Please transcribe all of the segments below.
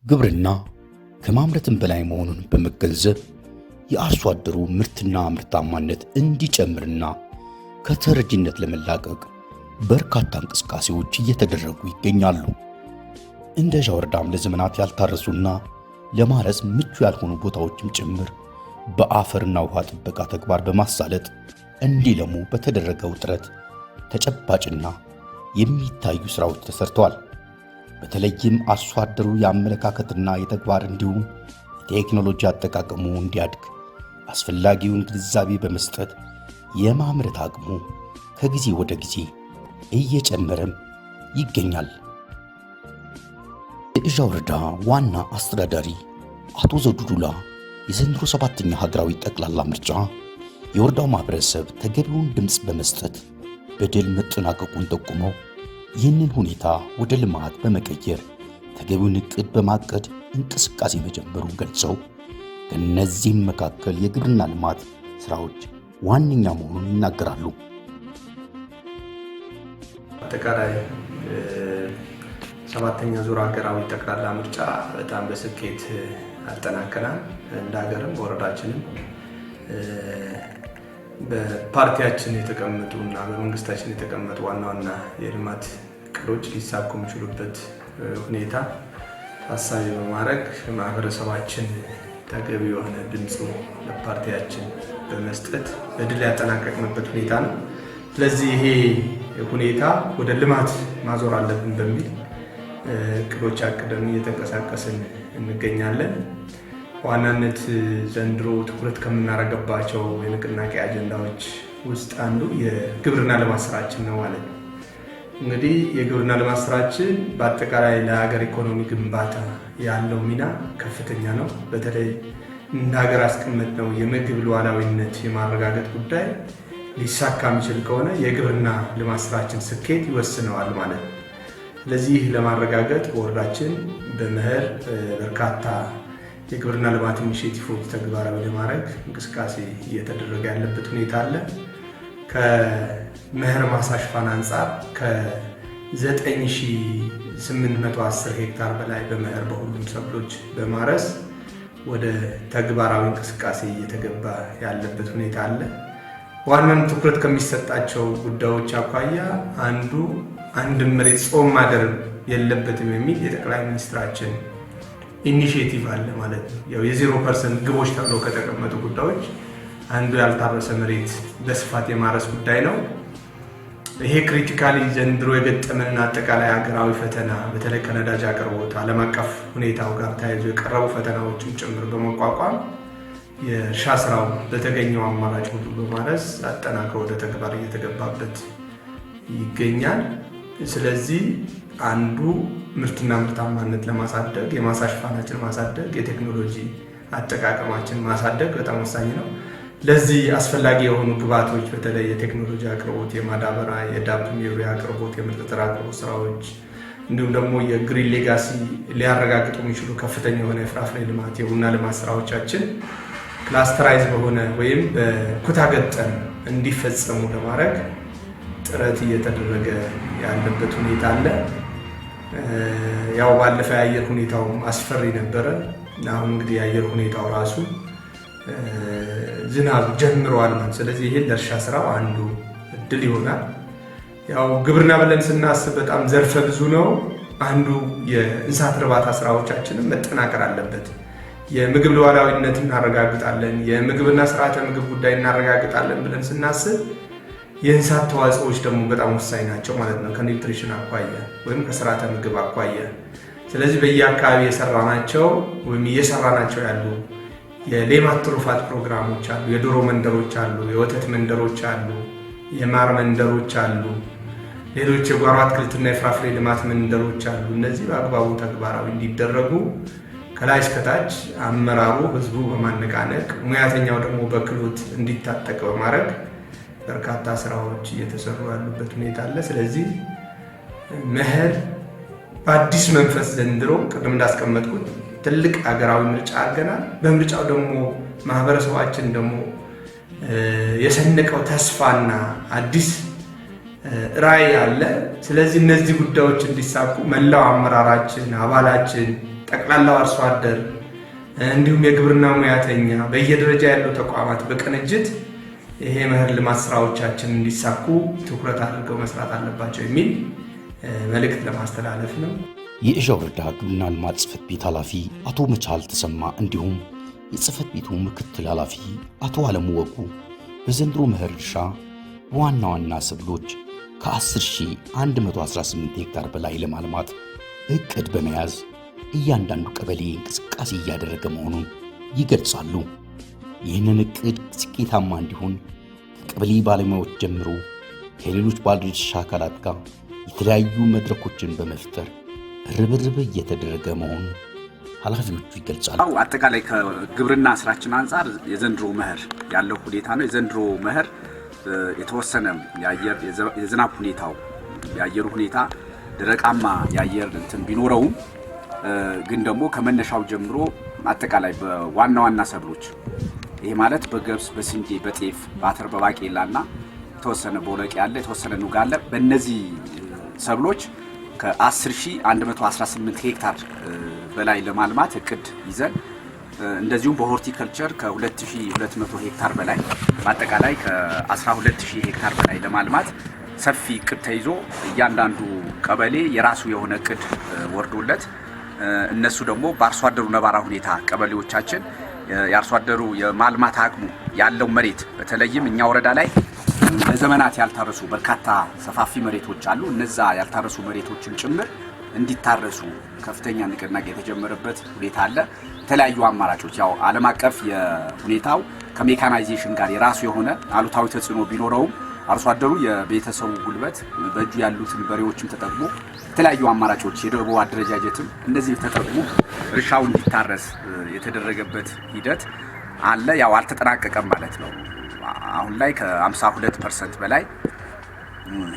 ግብርና ከማምረትም በላይ መሆኑን በመገንዘብ የአርሶ አደሩ ምርትና ምርታማነት እንዲጨምርና ከተረጂነት ለመላቀቅ በርካታ እንቅስቃሴዎች እየተደረጉ ይገኛሉ። እንደ ጃወርዳም ለዘመናት ያልታረሱና ለማረስ ምቹ ያልሆኑ ቦታዎችም ጭምር በአፈርና ውሃ ጥበቃ ተግባር በማሳለጥ እንዲለሙ በተደረገው ጥረት ተጨባጭና የሚታዩ ስራዎች ተሰርተዋል። በተለይም አርሶ አደሩ የአመለካከትና የተግባር እንዲሁም የቴክኖሎጂ አጠቃቀሙ እንዲያድግ አስፈላጊውን ግንዛቤ በመስጠት የማምረት አቅሙ ከጊዜ ወደ ጊዜ እየጨመረም ይገኛል። የእዣ ወረዳ ዋና አስተዳዳሪ አቶ ዘውዱ ዱላ የዘንድሮ 7ኛ ሀገራዊ ጠቅላላ ምርጫ የወረዳው ማህበረሰብ ተገቢውን ድምፅ በመስጠት በድል መጠናቀቁን ጠቁመው ይህንን ሁኔታ ወደ ልማት በመቀየር ተገቢውን እቅድ በማቀድ እንቅስቃሴ መጀመሩን ገልጸው ከእነዚህም መካከል የግብርና ልማት ስራዎች ዋነኛ መሆኑን ይናገራሉ። አጠቃላይ 7ኛ ዙር ሀገራዊ ጠቅላላ ምርጫ በጣም በስኬት አጠናቀናል። እንደ ሀገርም በወረዳችንም በፓርቲያችን የተቀመጡ እና በመንግስታችን የተቀመጡ ዋና ዋና የልማት እቅዶች ሊሳኩ የሚችሉበት ሁኔታ ታሳቢ በማድረግ ማህበረሰባችን ተገቢ የሆነ ድምፁ ለፓርቲያችን በመስጠት በድል ያጠናቀቅንበት ሁኔታ ነው። ስለዚህ ይሄ ሁኔታ ወደ ልማት ማዞር አለብን በሚል እቅዶች አቅደን እየተንቀሳቀስን እንገኛለን። ዋናነት ዘንድሮ ትኩረት ከምናደርግባቸው የንቅናቄ አጀንዳዎች ውስጥ አንዱ የግብርና ልማት ስራችን ነው ማለት ነው። እንግዲህ የግብርና ልማት ስራችን በአጠቃላይ ለሀገር ኢኮኖሚ ግንባታ ያለው ሚና ከፍተኛ ነው። በተለይ እንደ ሀገር አስቀመጥነው የምግብ ሉዓላዊነት የማረጋገጥ ጉዳይ ሊሳካ የሚችል ከሆነ የግብርና ልማት ስራችን ስኬት ይወስነዋል ማለት ነው። ስለዚህ ለማረጋገጥ በወረዳችን በመኸር በርካታ የግብርና ልማት ኢኒሼቲቮች ተግባራዊ ለማድረግ እንቅስቃሴ እየተደረገ ያለበት ሁኔታ አለ። ከመኸር ማሳ ሽፋን አንጻር ከ9810 ሄክታር በላይ በመኸር በሁሉም ሰብሎች በማረስ ወደ ተግባራዊ እንቅስቃሴ እየተገባ ያለበት ሁኔታ አለ። ዋናን ትኩረት ከሚሰጣቸው ጉዳዮች አኳያ አንድ መሬት ጾም ማደር የለበትም የሚል የጠቅላይ ሚኒስትራችን ኢኒሼቲቭ አለ ማለት ነው። ያው የ0% ግቦች ተብለው ከተቀመጡ ጉዳዮች አንዱ ያልታረሰ መሬት በስፋት የማረስ ጉዳይ ነው። ይሄ ክሪቲካሊ ዘንድሮ የገጠመን አጠቃላይ ሀገራዊ ፈተና በተለይ ከነዳጅ አቅርቦት ዓለም አቀፍ ሁኔታው ጋር ተያይዞ የቀረቡ ፈተናዎችን ጭምር በመቋቋም የእርሻ ስራው በተገኘው አማራጭ ሁሉ በማረስ አጠናክሮ ወደ ተግባር እየተገባበት ይገኛል። ስለዚህ አንዱ ምርትና ምርታማነት ለማሳደግ የማሳ ሽፋናችን ማሳደግ፣ የቴክኖሎጂ አጠቃቀማችን ማሳደግ በጣም ወሳኝ ነው። ለዚህ አስፈላጊ የሆኑ ግብዓቶች በተለይ የቴክኖሎጂ አቅርቦት፣ የማዳበሪያ፣ የዳፕ ዩሪያ አቅርቦት፣ የምርጥ ዘር አቅርቦት ስራዎች እንዲሁም ደግሞ የግሪን ሌጋሲ ሊያረጋግጡ የሚችሉ ከፍተኛ የሆነ የፍራፍሬ ልማት፣ የቡና ልማት ስራዎቻችን ክላስተራይዝ በሆነ ወይም በኩታ ገጠም እንዲፈጸሙ ለማድረግ ጥረት እየተደረገ ያለበት ሁኔታ አለ። ያው ባለፈ የአየር ሁኔታው አስፈሪ ነበረ። አሁን እንግዲህ የአየር ሁኔታው ራሱ ዝናብ ጀምሯል ማለት። ስለዚህ ይሄ ለእርሻ ስራው አንዱ እድል ይሆናል። ያው ግብርና ብለን ስናስብ በጣም ዘርፈ ብዙ ነው። አንዱ የእንስሳት እርባታ ስራዎቻችንን መጠናከር አለበት። የምግብ ሉዓላዊነት እናረጋግጣለን፣ የምግብና ስርዓተ ምግብ ጉዳይ እናረጋግጣለን ብለን ስናስብ የእንስሳት ተዋጽኦዎች ደግሞ በጣም ወሳኝ ናቸው ማለት ነው፣ ከኒውትሪሽን አኳያ ወይም ከስርዓተ ምግብ አኳያ። ስለዚህ በየአካባቢ የሰራናቸው ወይም እየሰራናቸው ያሉ የሌማት ትሩፋት ፕሮግራሞች አሉ፣ የዶሮ መንደሮች አሉ፣ የወተት መንደሮች አሉ፣ የማር መንደሮች አሉ፣ ሌሎች የጓሮ አትክልትና የፍራፍሬ ልማት መንደሮች አሉ። እነዚህ በአግባቡ ተግባራዊ እንዲደረጉ ከላይ እስከታች አመራሩ ህዝቡ በማነቃነቅ ሙያተኛው ደግሞ በክህሎት እንዲታጠቅ በማድረግ በርካታ ስራዎች እየተሰሩ ያሉበት ሁኔታ አለ። ስለዚህ መኸር በአዲስ መንፈስ ዘንድሮ ቅድም እንዳስቀመጥኩት ትልቅ ሀገራዊ ምርጫ አድርገናል። በምርጫው ደግሞ ማህበረሰባችን ደግሞ የሰነቀው ተስፋና አዲስ ራዕይ አለ። ስለዚህ እነዚህ ጉዳዮች እንዲሳኩ መላው አመራራችን፣ አባላችን፣ ጠቅላላው አርሶ አደር እንዲሁም የግብርና ሙያተኛ በየደረጃ ያሉ ተቋማት በቅንጅት ይሄ መኸር ልማት ስራዎቻችን እንዲሳኩ ትኩረት አድርገው መስራት አለባቸው የሚል መልእክት ለማስተላለፍ ነው። የእዣ ወረዳ ግብርና ልማት ጽሕፈት ቤት ኃላፊ አቶ መቻል ተሰማ እንዲሁም የጽሕፈት ቤቱ ምክትል ኃላፊ አቶ አለሙ ወጉ በዘንድሮ መኸር እርሻ በዋና ዋና ሰብሎች ከ10,118 ሄክታር በላይ ለማልማት እቅድ በመያዝ እያንዳንዱ ቀበሌ እንቅስቃሴ እያደረገ መሆኑን ይገልጻሉ። ይህንን እቅድ ስኬታማ እንዲሆን ከቀበሌ ባለሙያዎች ጀምሮ ከሌሎች ባለድርሻ አካላት ጋር የተለያዩ መድረኮችን በመፍጠር ርብርብ እየተደረገ መሆኑን ኃላፊዎቹ ይገልጻሉ። አጠቃላይ ከግብርና ስራችን አንጻር የዘንድሮ መኸር ያለው ሁኔታ ነው። የዘንድሮ መኸር የተወሰነ የዝናብ ሁኔታው የአየሩ ሁኔታ ደረቃማ የአየር እንትን ቢኖረውም ግን ደግሞ ከመነሻው ጀምሮ አጠቃላይ በዋና ዋና ሰብሎች ይሄ ማለት በገብስ፣ በስንዴ፣ በጤፍ፣ በአተር፣ በባቄላና የተወሰነ ቦለቄ ያለ የተወሰነ ኑግ አለ። በእነዚህ ሰብሎች ከ10,118 ሄክታር በላይ ለማልማት እቅድ ይዘን እንደዚሁም በሆርቲከልቸር ከ2,200 ሄክታር በላይ በአጠቃላይ ከ12,000 ሄክታር በላይ ለማልማት ሰፊ እቅድ ተይዞ እያንዳንዱ ቀበሌ የራሱ የሆነ እቅድ ወርዶለት እነሱ ደግሞ በአርሶ አደሩ ነባራ ሁኔታ ቀበሌዎቻችን የአርሶ አደሩ የማልማት አቅሙ ያለው መሬት በተለይም እኛ ወረዳ ላይ ለዘመናት ያልታረሱ በርካታ ሰፋፊ መሬቶች አሉ። እነዛ ያልታረሱ መሬቶችን ጭምር እንዲታረሱ ከፍተኛ ንቅናቄ የተጀመረበት ሁኔታ አለ። የተለያዩ አማራጮች ያው ዓለም አቀፍ የሁኔታው ከሜካናይዜሽን ጋር የራሱ የሆነ አሉታዊ ተጽዕኖ ቢኖረውም አርሶ አደሩ የቤተሰቡ ጉልበት በእጁ ያሉትን በሬዎችን ተጠቅሞ የተለያዩ አማራጮች የደቦ አደረጃጀትም እንደዚህ ተጠቅሞ እርሻው እንዲታረስ የተደረገበት ሂደት አለ። ያው አልተጠናቀቀም ማለት ነው። አሁን ላይ ከ52% በላይ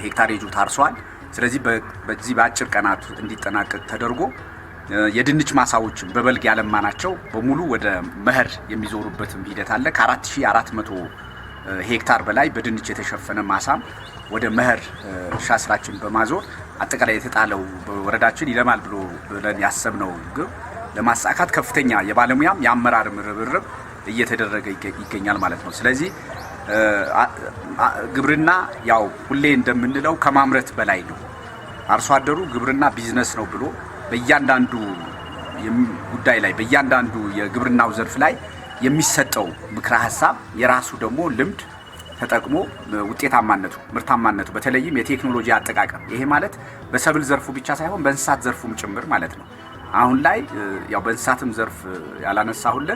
ሄክታሬጁ ታርሷል። ስለዚህ በዚህ በአጭር ቀናት እንዲጠናቀቅ ተደርጎ የድንች ማሳዎችን በበልግ ያለማናቸው በሙሉ ወደ መኸር የሚዞሩበትም ሂደት አለ። ከ4,400 ሄክታር በላይ በድንች የተሸፈነ ማሳም ወደ መኸር እርሻ ስራችን በማዞር አጠቃላይ የተጣለው በወረዳችን ይለማል ብለን ያሰብነው ግብ ለማሳካት ከፍተኛ የባለሙያም የአመራር ርብርብ እየተደረገ ይገኛል ማለት ነው። ስለዚህ ግብርና ያው ሁሌ እንደምንለው ከማምረት በላይ ነው። አርሶ አደሩ ግብርና ቢዝነስ ነው ብሎ በእያንዳንዱ ጉዳይ ላይ በእያንዳንዱ የግብርናው ዘርፍ ላይ የሚሰጠው ምክረ ሀሳብ የራሱ ደግሞ ልምድ ተጠቅሞ ውጤታማነቱ ምርታማነቱ በተለይም የቴክኖሎጂ አጠቃቀም ይሄ ማለት በሰብል ዘርፉ ብቻ ሳይሆን በእንስሳት ዘርፉም ጭምር ማለት ነው። አሁን ላይ ያው በእንስሳትም ዘርፍ ያላነሳሁለ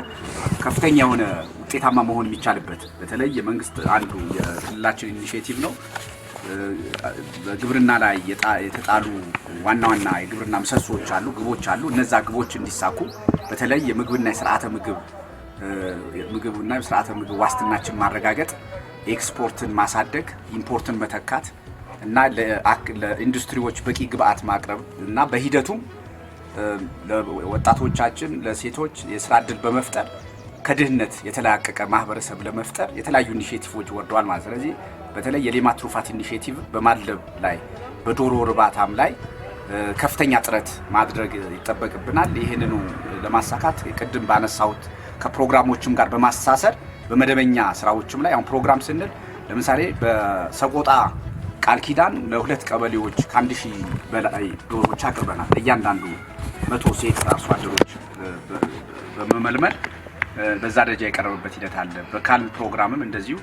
ከፍተኛ የሆነ ውጤታማ መሆን የሚቻልበት በተለይ የመንግስት አንዱ የክልላችን ኢኒሼቲቭ ነው። በግብርና ላይ የተጣሉ ዋና ዋና የግብርና ምሰሶዎች አሉ፣ ግቦች አሉ። እነዛ ግቦች እንዲሳኩ በተለይ የምግብና የስርዓተ ምግብና የስርዓተ ምግብ ዋስትናችን ማረጋገጥ፣ ኤክስፖርትን ማሳደግ፣ ኢምፖርትን መተካት እና ለኢንዱስትሪዎች በቂ ግብአት ማቅረብ እና በሂደቱም ለወጣቶቻችን ለሴቶች የስራ ዕድል በመፍጠር ከድህነት የተላቀቀ ማህበረሰብ ለመፍጠር የተለያዩ ኢኒሼቲቮች ወርደዋል ማለት። ስለዚህ በተለይ የሌማት ትሩፋት ኢኒሼቲቭ በማድለብ ላይ በዶሮ እርባታም ላይ ከፍተኛ ጥረት ማድረግ ይጠበቅብናል። ይህንኑ ለማሳካት ቅድም ባነሳሁት ከፕሮግራሞችም ጋር በማስተሳሰር በመደበኛ ስራዎችም ላይ አሁን ፕሮግራም ስንል ለምሳሌ በሰቆጣ ቃል ኪዳን ለሁለት ቀበሌዎች ከ1,000 በላይ ዶሮዎች አቅርበናል። እያንዳንዱ 100 ሴት አርሶ አደሮች በመመልመል በዛ ደረጃ የቀረበበት ሂደት አለ። በካል ፕሮግራምም እንደዚሁ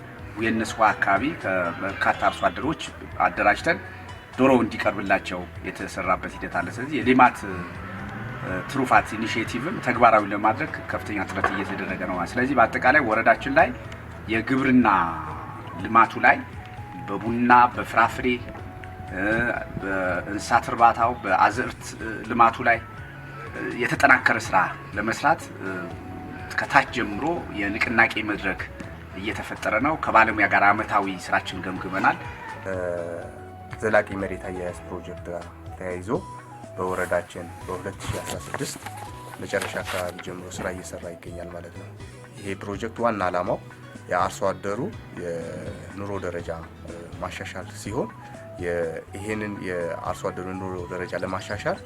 የነስዋ አካባቢ ከበርካታ አርሶ አደሮች አደራጅተን ዶሮ እንዲቀርብላቸው የተሰራበት ሂደት አለ። ስለዚህ የሌማት ትሩፋት ኢኒሼቲቭም ተግባራዊ ለማድረግ ከፍተኛ ጥረት እየተደረገ ነው። ስለዚህ በአጠቃላይ ወረዳችን ላይ የግብርና ልማቱ ላይ በቡና፣ በፍራፍሬ፣ በእንስሳት እርባታው፣ በአዝርት ልማቱ ላይ የተጠናከረ ስራ ለመስራት ከታች ጀምሮ የንቅናቄ መድረክ እየተፈጠረ ነው። ከባለሙያ ጋር አመታዊ ስራችን ገምግመናል። ዘላቂ መሬት አያያዝ ፕሮጀክት ጋር ተያይዞ በወረዳችን በ2016 መጨረሻ አካባቢ ጀምሮ ስራ እየሰራ ይገኛል ማለት ነው። ይሄ ፕሮጀክት ዋና ዓላማው የአርሶ አደሩ የኑሮ ደረጃ ማሻሻል ሲሆን ይሄንን የአርሶ አደሩ ኑሮ ደረጃ ለማሻሻል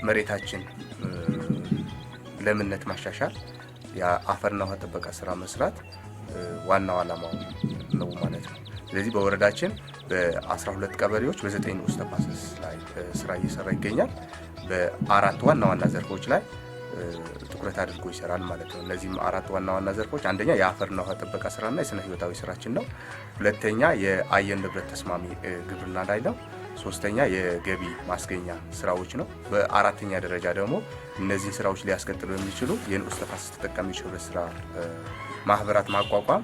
መሬታችን ለምነት ማሻሻል የአፈርና ውሃ ጥበቃ ስራ መስራት ዋናው ዓላማው ነው ማለት ነው። ስለዚህ በወረዳችን በ12 ቀበሌዎች በ9 ንዑስ ተፋሰስ ላይ ስራ እየሰራ ይገኛል። በአራት ዋና ዘርፎች ላይ ትኩረት አድርጎ ይሰራል ማለት ነው። እነዚህም አራት ዋና ዘርፎች አንደኛ የአፈርና ውሃ ጥበቃ ስራና የስነ ህይወታዊ ስራችን ነው። ሁለተኛ የአየር ንብረት ተስማሚ ግብርና ላይ ነው። ሶስተኛ የገቢ ማስገኛ ስራዎች ነው። በአራተኛ ደረጃ ደግሞ እነዚህ ስራዎች ሊያስቀጥሉ የሚችሉ የንዑስ ተፋሰስ ተጠቃሚዎች ህብረት ስራ ማህበራት ማቋቋም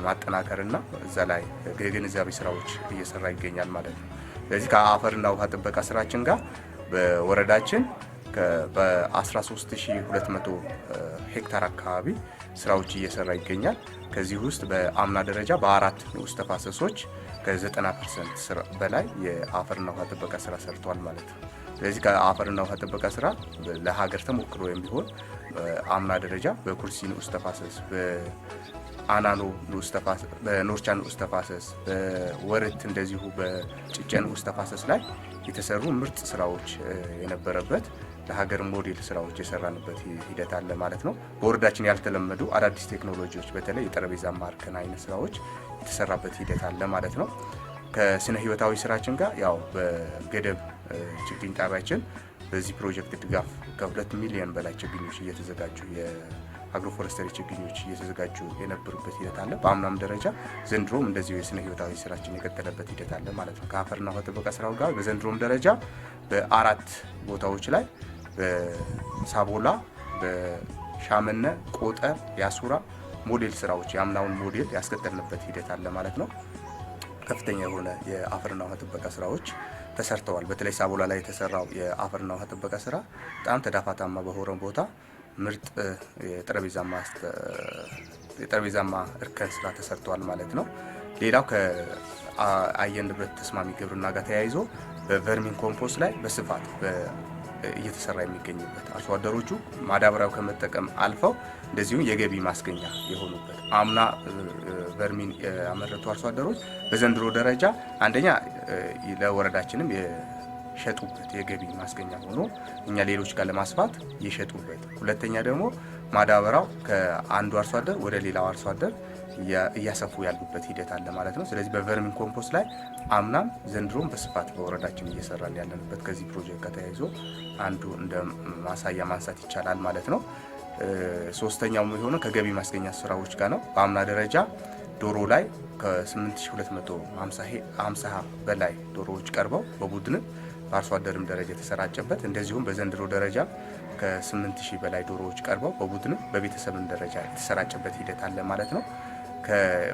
ማጠናከርና እዛ ላይ የግንዛቤ ስራዎች እየሰራ ይገኛል ማለት ነው። ስለዚህ ከአፈርና ውሃ ጥበቃ ስራችን ጋር በወረዳችን በ13200 ሄክታር አካባቢ ስራዎች እየሰራ ይገኛል። ከዚህ ውስጥ በአምና ደረጃ በአራት ንዑስ ተፋሰሶች ከ90% በላይ የአፈርና ውሃ ጥበቃ ስራ ሰርቷል ማለት ነው። ስለዚህ ከአፈርና ውሃ ጥበቃ ስራ ለሀገር ተሞክሮ የሚሆን አምና ደረጃ በኩርሲ ንዑስ ተፋሰስ፣ በአናኖ ንዑስ ተፋሰስ፣ በኖርቻ ንዑስ ተፋሰስ፣ በወርት እንደዚሁ በጭጨ ንዑስ ተፋሰስ ላይ የተሰሩ ምርጥ ስራዎች የነበረበት ለሀገር ሞዴል ስራዎች የሰራንበት ሂደት አለ ማለት ነው። በወረዳችን ያልተለመዱ አዳዲስ ቴክኖሎጂዎች በተለይ የጠረጴዛ ማርከን አይነት ስራዎች የተሰራበት ሂደት አለ ማለት ነው። ከስነ ህይወታዊ ስራችን ጋር ያው በገደብ ችግኝ ጣቢያችን በዚህ ፕሮጀክት ድጋፍ ከ2 ሚሊዮን በላይ ችግኞች እየተዘጋጁ የአግሮፎረስተሪ ችግኞች እየተዘጋጁ የነበሩበት ሂደት አለ። በአምናም ደረጃ ዘንድሮም እንደዚሁ የስነ ህይወታዊ ስራችን የቀጠለበት ሂደት አለ ማለት ነው። ከአፈርና ውሃ ጥበቃ ስራው ጋር በዘንድሮም ደረጃ በአራት ቦታዎች ላይ በሳቦላ፣ በሻመነ፣ ቆጠር፣ ያሱራ ሞዴል ስራዎች የአምናውን ሞዴል ያስቀጠልንበት ሂደት አለ ማለት ነው። ከፍተኛ የሆነ የአፈርና ውሃ ጥበቃ ስራዎች ተሰርተዋል። በተለይ ሳቦላ ላይ የተሰራው የአፈርና ውሃ ጥበቃ ስራ በጣም ተዳፋታማ በሆነ ቦታ ምርጥ የጠረጴዛማ እርከን ስራ ተሰርተዋል ማለት ነው። ሌላው ከአየር ንብረት ተስማሚ ግብርና ጋር ተያይዞ በቨርሚን ኮምፖስት ላይ በስፋት እየተሰራ የሚገኝበት አርሶ አደሮቹ ማዳበሪያው ከመጠቀም አልፈው እንደዚሁ የገቢ ማስገኛ የሆኑበት አምና ቨርሚን ያመረቱ አርሶ አደሮች በዘንድሮ ደረጃ አንደኛ ለወረዳችንም የሸጡበት የገቢ ማስገኛ ሆኖ እኛ ሌሎች ጋር ለማስፋት የሸጡበት፣ ሁለተኛ ደግሞ ማዳበሪያው ከአንዱ አርሶ አደር ወደ ሌላው አርሶ አደር እያሰፉ ያሉበት ሂደት አለ ማለት ነው። ስለዚህ በቨርሚን ኮምፖስት ላይ አምናም ዘንድሮም በስፋት በወረዳችን እየሰራን ያለንበት ከዚህ ፕሮጀክት ጋር ተያይዞ አንዱ እንደ ማሳያ ማንሳት ይቻላል ማለት ነው። ሶስተኛው የሆነው ከገቢ ማስገኛ ስራዎች ጋር ነው። በአምና ደረጃ ዶሮ ላይ ከ8250 በላይ ዶሮዎች ቀርበው በቡድን በአርሶ አደርም ደረጃ የተሰራጨበት፣ እንደዚሁም በዘንድሮ ደረጃ ከ8000 በላይ ዶሮዎች ቀርበው በቡድን በቤተሰብም ደረጃ የተሰራጨበት ሂደት አለ ማለት ነው።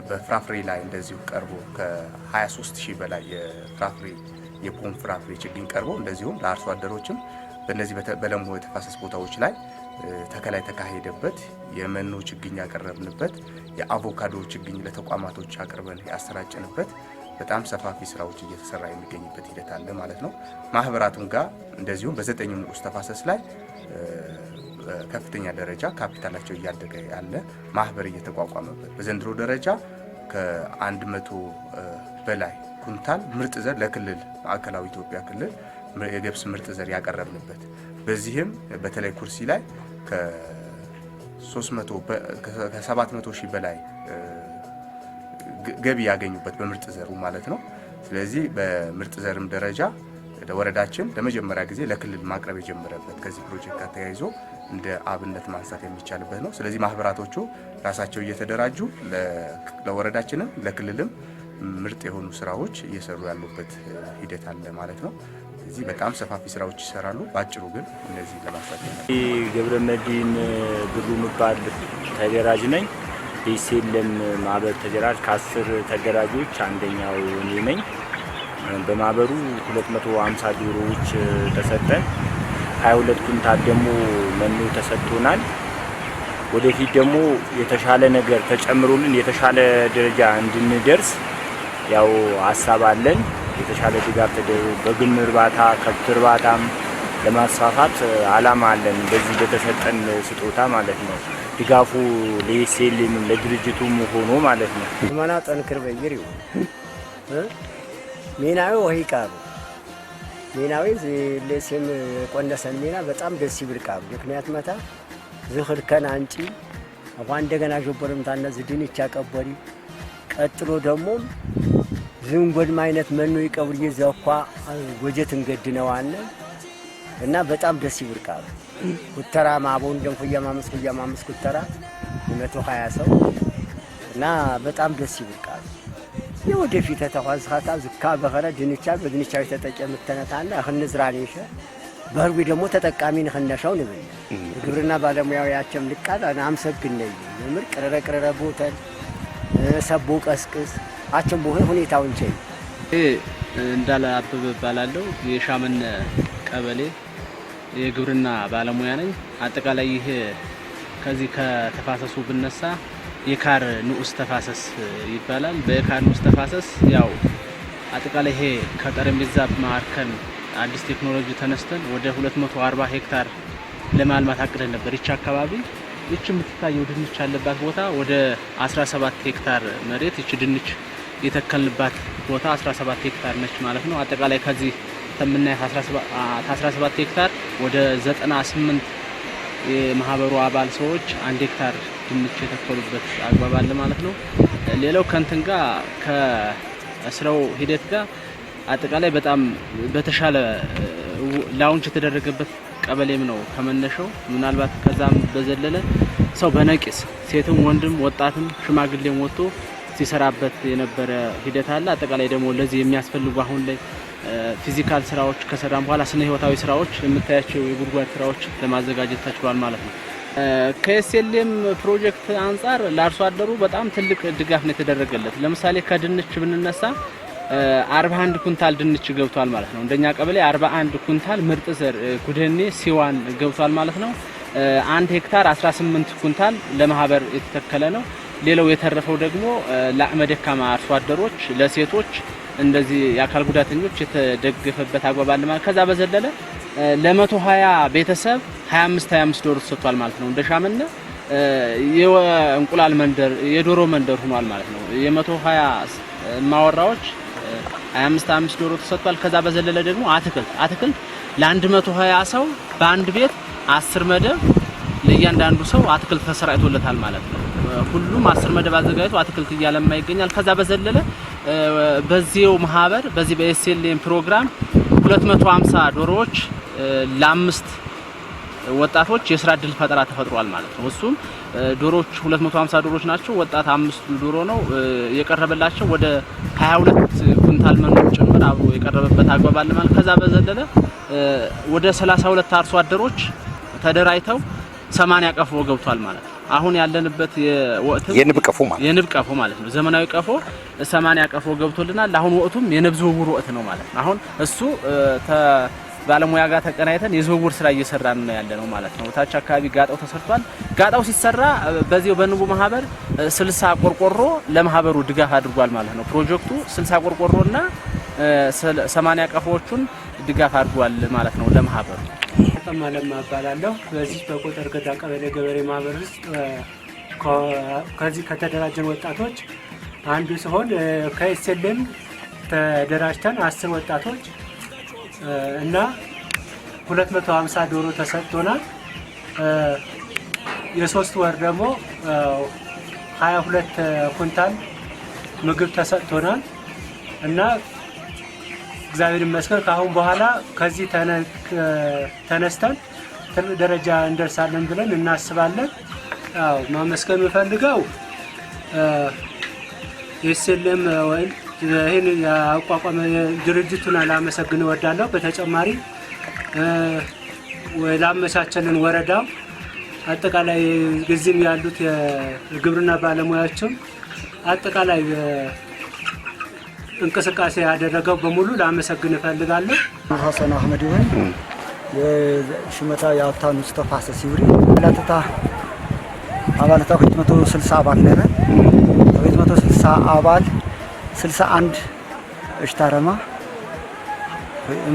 በፍራፍሬ ላይ እንደዚሁ ቀርቦ ከ23000 በላይ የፍራፍሬ የፖም ፍራፍሬ ችግኝ ቀርቦ እንደዚሁም ለአርሶ አደሮችም በእነዚህ በለሙ የተፋሰስ ቦታዎች ላይ ተከላ የተካሄደበት የመኖ ችግኝ ያቀረብንበት፣ የአቮካዶ ችግኝ ለተቋማቶች አቅርበን ያሰራጨንበት በጣም ሰፋፊ ስራዎች እየተሰራ የሚገኝበት ሂደት አለ ማለት ነው። ማህበራቱም ጋር እንደዚሁም በ9 ንዑስ ተፋሰስ ላይ ከፍተኛ ደረጃ ካፒታላቸው እያደገ ያለ ማህበር እየተቋቋመበት በዘንድሮ ደረጃ ከ100 በላይ ኩንታል ምርጥ ዘር ለክልል ማዕከላዊ ኢትዮጵያ ክልል የገብስ ምርጥ ዘር ያቀረብንበት፣ በዚህም በተለይ ኩርሲ ላይ ከ700,000 በላይ ገቢ ያገኙበት በምርጥ ዘሩ ማለት ነው። ስለዚህ በምርጥ ዘርም ደረጃ ወረዳችን ለመጀመሪያ ጊዜ ለክልል ማቅረብ የጀመረበት ከዚህ ፕሮጀክት ጋር ተያይዞ እንደ አብነት ማንሳት የሚቻልበት ነው። ስለዚህ ማህበራቶቹ ራሳቸው እየተደራጁ ለወረዳችንም ለክልልም ምርጥ የሆኑ ስራዎች እየሰሩ ያሉበት ሂደት አለ ማለት ነው። እዚህ በጣም ሰፋፊ ስራዎች ይሰራሉ። ባጭሩ ግን እነዚህ ለማሳየት ነው። ገብረመድህን ብሩ ምባል ተደራጅ ነኝ። ዲሲኤልኤም ማህበር ተደራጅ ከ10 ተደራጆች አንደኛው እኔ ነኝ። በማህበሩ 250 ዶሮዎች ተሰጠን። 22 ኩንታል ደግሞ መኖ ተሰጥቶናል። ወደፊት ደግሞ የተሻለ ነገር ተጨምሮልን የተሻለ ደረጃ እንድንደርስ ያው ሀሳብ አለን። የተሻለ ድጋፍ በግም እርባታ ከብት እርባታም ለማስፋፋት አላማ አለን። በዚህ በተሰጠን ስጦታ ማለት ነው። ድጋፉ ለዲሲኤልኤም ለድርጅቱም ሆኖ ማለት ነው። ማና ጠንክር በይሪው ሜናዩ ወይ ቃሩ ሜናዊ ለሴም ቆነሰን ሜና በጣም ደስ ይብልቃም ምክንያት መታ ዝኽልከን አንጪ አሁን እንደገና ጆቦርም ታነዝ ድንች ያቀበሪ ቀጥሎ ደግሞ ዝንጎድ ማይነት መኖ ይቀብር ይዘኳ ወጀት እንገድነዋል እና በጣም ደስ ይብልቃም ኩተራ ማቦን ደንኩያ ማምስ ኩተራ 120 ሰው እና በጣም ደስ ይብልቃል የወደፊት ተተዋዝሃታ ዝካ በኸረ ድንቻ በድንቻው ተጠቀም ተነታና አኽንዝራኔሽ በርቢ ደግሞ ተጠቃሚ ነኸነሻው ነው ግብርና ባለሙያው ያቸም ልቃት አመሰግነኝ ምር ቅረረቅረረ ቦተል ሰቦ ቀስቅስ አቸም ቦሄ ሁኔታውን ቼ እንዳለ አበበ ባላለው የሻመን ቀበሌ የግብርና ባለሙያ ነኝ አጠቃላይ ይሄ ከዚህ ከተፋሰሱ ብነሳ የካር ንዑስ ተፋሰስ ይባላል በካር ንዑስ ተፋሰስ ያው አጠቃላይ ይሄ ከጠረጴዛ ማርከን አዲስ ቴክኖሎጂ ተነስተን ወደ 240 ሄክታር ለማልማት አቅደን ነበር ይቻ አካባቢ ይች የምትታየው ድንች ያለባት ቦታ ወደ 17 ሄክታር መሬት ይች ድንች የተከልባት ቦታ 17 ሄክታር ነች ማለት ነው አጠቃላይ ከዚህ ተምናይ 17 ሄክታር ወደ 98 የማህበሩ አባል ሰዎች 1 ሄክታር ድንች የተከሉበት አግባብ አለ ማለት ነው ሌላው ከንተን ጋር ከስራው ሂደት ጋር አጠቃላይ በጣም በተሻለ ላውንች የተደረገበት ቀበሌም ነው ከመነሻው ምናልባት ከዛም በዘለለ ሰው በነቂስ ሴትም ወንድም ወጣትም ሽማግሌም ወጥቶ ሲሰራበት የነበረ ሂደት አለ አጠቃላይ ደግሞ ለዚህ የሚያስፈልጉ አሁን ላይ ፊዚካል ስራዎች ከሰራን በኋላ ስነ ህይወታዊ ስራዎች የምታያቸው የጉድጓድ ስራዎች ለማዘጋጀት ተችሏል ማለት ነው ከኤስኤልኤም ፕሮጀክት አንፃር ለአርሶ አደሩ በጣም ትልቅ ድጋፍ ነው የተደረገለት ለምሳሌ ከድንች ብንነሳ 41 ኩንታል ድንች ገብቷል ማለት ነው እንደኛ ቀበሌ 41 ኩንታል ምርጥ ዘር ጉደኔ ሲዋን ገብቷል ማለት ነው 1 ሄክታር 18 ኩንታል ለማህበር የተተከለ ነው ሌላው የተረፈው ደግሞ ለአቅመ ደካማ አርሶ አደሮች ለሴቶች እንደዚህ የአካል ጉዳተኞች የተደገፈበት አግባብ አለ ማለት ከዛ በዘለለ ለ120 ቤተሰብ 25 ዶሮ ተሰጥቷል ማለት ነው እንደሻመነ የእንቁላል መንደር የዶሮ መንደር ሆኗል ማለት ነው የ120 ማወራዎች 25 ዶሮ ተሰጥቷል ከዛ በዘለለ ደግሞ አትክልት ለ120 ሰው በአንድ ቤት 10 መደብ ለእያንዳንዱ ሰው አትክልት ተሰራይቶለታል ማለት ነው ሁሉም 10 መደብ አዘጋጅቶ አትክልት እያለማ ይገኛል ከዛ በዘለለ በዚህው ማህበር በዚህ በኤስኤልኤም ፕሮግራም 250 ዶሮዎች ለ5 ወጣቶች የስራ ዕድል ፈጠራ ተፈጥሯል ማለት ነው እሱም ዶሮዎች 250 ዶሮዎች ናቸው ወጣት 5 ዶሮ ነው የቀረበላቸው ወደ 22 ኩንታል መኖ ጭምር አብሮ የቀረበበት አግባብ አለ ማለት ከዛ በዘለለ ወደ 32 አርሶ አደሮች ተደራይተው 80 ቀፎ ገብቷል ማለት ነው አሁን ያለንበት የንብ ቀፎ ማለት ነው ዘመናዊ ቀፎ 80 ቀፎ ገብቶልናል አሁን ወቅቱም የንብ ዝውውር ወቅት ነው ማለት ነው አሁን እሱ ባለሙያ ጋር ተቀናይተን የዝውውር ስራ እየሰራን ነው ያለነው ማለት ነው ታች አካባቢ ጋጣው ተሰርቷል ጋጣው ሲሰራ በዚሁ በንቡ ማህበር 60 ቆርቆሮ ለማህበሩ ድጋፍ አድርጓል ማለት ነው ፕሮጀክቱ 60 ቆርቆሮና 80 ቀፎዎቹን ድጋፍ አድርጓል ማለት ነው ለማህበሩ ተማለማ ባላለው በዚህ በቆጠር ገዳ ቀበሌ ገበሬ ማህበር ውስጥ ከዚህ ከተደራጀን ወጣቶች አንዱ ሲሆን ከኤስኤልኤም ተደራጅተን 10 ወጣቶች እና 250 ዶሮ ተሰጥቶናል የ3 ወር ደግሞ 22 ኩንታል ምግብ ተሰጥቶናል እና እግዚአብሔር ይመስገን ካሁን በኋላ ከዚህ ተነስተን ትልቅ ደረጃ እንደርሳለን ብለን እናስባለን ማመስገን የምፈልገው ኤስኤልኤም ይሄን ያቋቋመ ድርጅቱን አላመሰግን እወዳለሁ በተጨማሪ ወላመቻቸልን ወረዳው አጠቃላይ ግዝም ያሉት የግብርና ባለሙያዎችም አጠቃላይ እንቅስቃሴ ያደረገው በሙሉ ላመሰግን እፈልጋለሁ ሐሰን አህመድ ይሁን የሽመታ ያውታን ሙስጠፋ ሰሲውሪ አባላታ 260 አባል ነን 260 አባል 61 እሽታረማ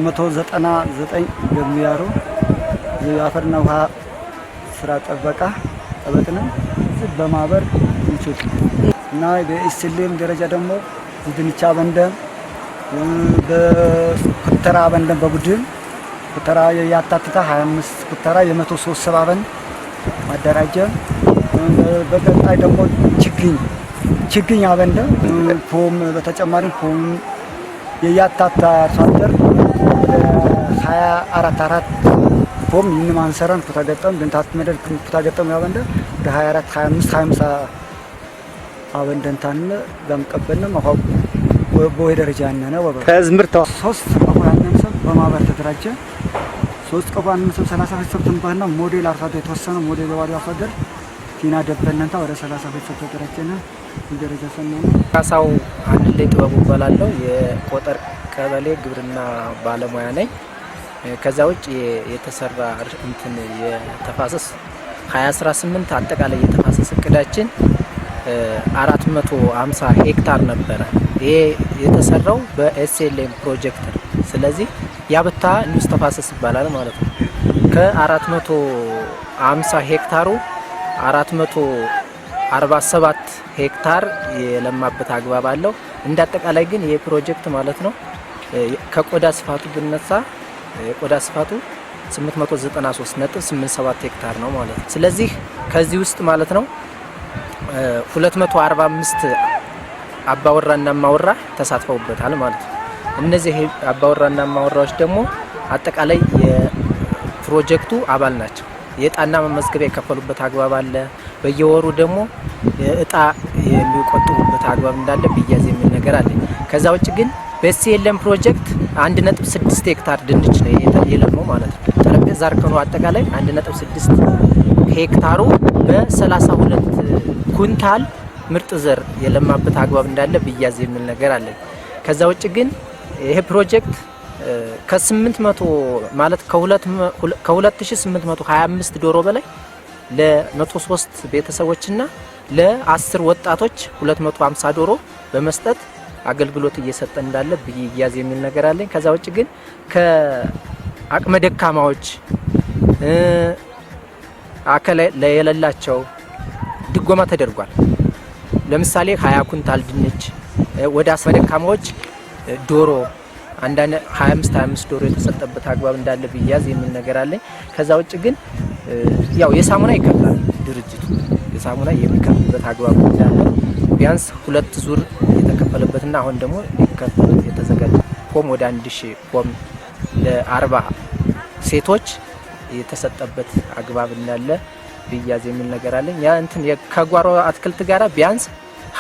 199 የሚያሩ የአፈርና ውሃ ስራ ጠበቃ ጠበቅነን በማህበር እንችል እና በኤስኤልኤም ደረጃ ደግሞ ድንቻ በንደ በኩተራ አበንደን በቡድን ኩተራ ያታትታ 25 ኩተራ የ103 ሰባበን ማደራጀ በቀጣይ ደግሞ ችግኝ አበንደን ፖም በተጨማሪ ፖም የያታታ አርሶአደር 24 ፖም ይንማንሰራን ኩታገጠም ግንታት መደር ኩታገጠም ያበንደ ወደ 24 25 አበንደን ታነ በመቀበልና ማፋው በወይ ደረጃ ያነነ ወበ ከዝምርታ 3 ቀፋን ሰብ በማህበር ተደራጀ 3 ቀፋን ሰብ 30 ቤተሰብ ተንባና ሞዴል አርሶአደር የተወሰነ ሞዴል ባዲ አርሶአደር ቲና ደበነንታ ወደ 30 ቤተሰብ ተደራጀና ደረጃ ሰነነ ካሳው አንድ ላይ ጥበቡ ባላለው የቆጠር ቀበሌ ግብርና ባለሙያ ነኝ። ከዛ ውጭ የተሰራ እንትን የተፋሰስ 2018 አጠቃላይ የተፋሰስ እቅዳችን 450 ሄክታር ነበረ። ይሄ የተሰራው በኤስኤልኤም ፕሮጀክት ነው። ስለዚህ ያብታ ንዑስ ተፋሰስ ይባላል ማለት ነው። ከ450 ሄክታሩ 447 ሄክታር የለማበት አግባብ አለው። እንደ አጠቃላይ ግን ይሄ ፕሮጀክት ማለት ነው ከቆዳ ስፋቱ ብነሳ የቆዳ ስፋቱ 893.87 ሄክታር ነው ማለት ነው። ስለዚህ ከዚህ ውስጥ ማለት ነው 245 አባወራና ማወራ ተሳትፈውበታል ማለት ነው። እነዚህ አባወራና ማወራዎች ደግሞ አጠቃላይ የፕሮጀክቱ አባል ናቸው። የዕጣና መመዝገቢያ የከፈሉበት አግባብ አለ። በየወሩ ደግሞ እጣ የሚቆጥቡበት አግባብ እንዳለ ብያዝ የሚል ነገር አለ። ከዛ ውጭ ግን በኤስኤልኤም ፕሮጀክት 1.6 ሄክታር ድንች ነው የለማው ማለት ነው። ጠረጴዛ እርከኑ አጠቃላይ 1.6 ሄክታሩ በ32 ኩንታል ምርጥ ዘር የለማበት አግባብ እንዳለ ብያዝ የሚል ነገር አለ። ከዛ ውጭ ግን ይሄ ፕሮጀክት ከ800 ማለት ከ2825 ዶሮ በላይ ለ103 ቤተሰቦችና ለ10 ወጣቶች 250 ዶሮ በመስጠት አገልግሎት እየሰጠ እንዳለ ብያዝ የሚል ነገር አለኝ። ከዛ ውጭ ግን ከአቅመ ደካማዎች አከለ ለየለላቸው ድጎማ ተደርጓል። ለምሳሌ 20 ኩንታል ድንች ወደ አቅመ ደካማዎች ዶሮ አንዳንድ 25 ዶሮ የተሰጠበት አግባብ እንዳለ ብያዝ የሚል ነገር አለኝ። ከዛ ውጭ ግን ያው የሳሙና ይከፍላል ድርጅቱ የሳሙና የሚከፍልበት አግባብ እንዳለ ቢያንስ 2 ዙር የተከፈለበትና አሁን ደግሞ ሊከፈል የተዘጋጀ ፖም ወደ 1000 ፖም ለ40 ሴቶች የተሰጠበት አግባብ እንዳለ ብያዝ የሚል ነገር አለኝ። ያ እንትን ከጓሮ አትክልት ጋራ ቢያንስ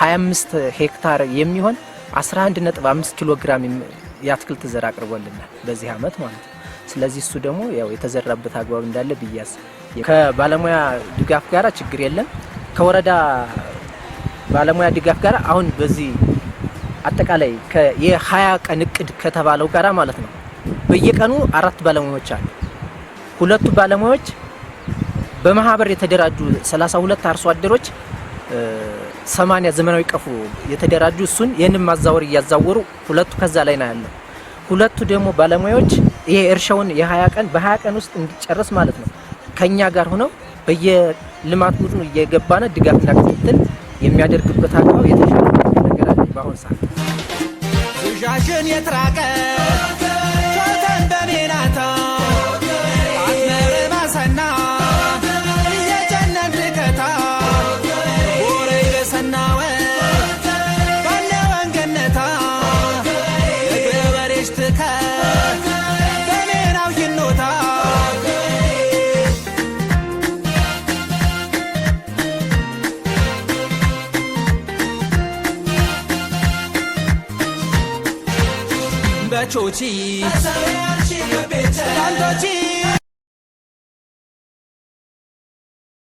25 ሄክታር የሚሆን 11.5 ኪሎ ግራም የአትክልት ዘር አቅርቦልናል በዚህ አመት ማለት ነው። ስለዚህ እሱ ደግሞ ያው የተዘራበት አግባብ እንዳለ ብያዝ ከባለሙያ ድጋፍ ጋራ ችግር የለም። ከወረዳ ባለሙያ ድጋፍ ጋራ አሁን በዚህ አጠቃላይ የ20 ቀን እቅድ ከተባለው ጋራ ማለት ነው በየቀኑ 4 ባለሙያዎች አሉ። 2 ባለሙያዎች በማህበር የተደራጁ 32 አርሶ አደሮች 80 ዘመናዊ ቀፉ የተደራጁ እሱን የንም ማዛወር እያዛወሩ 2ቱ ከዛ ላይ ነው ያለው። 2ቱ ደግሞ ባለሙያዎች ይሄ እርሻውን የ20 ቀን በ20 ቀን ውስጥ እንዲጨርስ ማለት ነው ከኛ ጋር ሆነው በየልማት ቡድኑ እየገባነ ድጋፍና ክትትል የሚያደርግበት አግባብ የተሻለ ነገር አለ። በአሁን ሰዓት ሱጃሽን የትራቀ ቾተን በሜናታ አትመረማሰና የጀነት ልከታ ወሬ በሰናወ ባለ ወንገነታ የገበሬሽ ትከ በሜናው ይኖታ በቾቺ